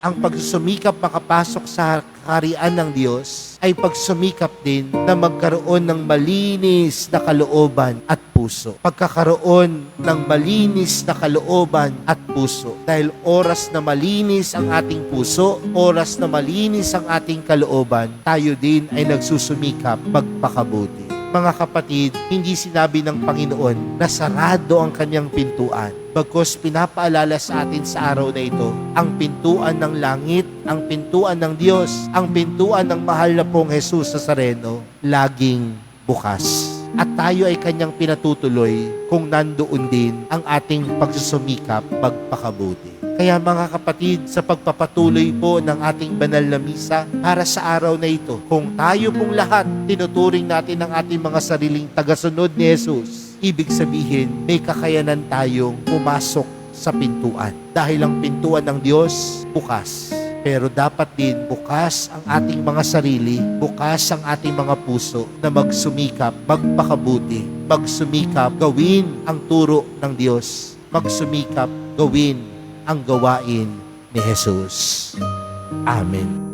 Ang pagsusumikap makapasok sa kaharian ng Diyos ay pagsumikap din na magkaroon ng malinis na kalooban at puso. Pagkakaroon ng malinis na kalooban at puso. Dahil oras na malinis ang ating puso, oras na malinis ang ating kalooban, tayo din ay nagsusumikap magpakabuti. Mga kapatid, hindi sinabi ng Panginoon na sarado ang kanyang pintuan. Bagkus pinapaalala sa atin sa araw na ito, ang pintuan ng langit, ang pintuan ng Diyos, ang pintuan ng mahal na pong Jesus Nazareno, laging bukas. At tayo ay kanyang pinatutuloy kung nandoon din ang ating pagsusumikap magpakabuti. Kaya mga kapatid, sa pagpapatuloy po ng ating banal na misa para sa araw na ito, kung tayo pong lahat tinuturing natin ang ating mga sariling tagasunod ni Jesus, ibig sabihin may kakayanan tayong pumasok sa pintuan. Dahil ang pintuan ng Diyos bukas. Pero dapat din bukas ang ating mga sarili, bukas ang ating mga puso na magsumikap, magpakabuti, magsumikap, gawin ang turo ng Diyos, magsumikap, gawin ang gawain ni Jesus. Amen.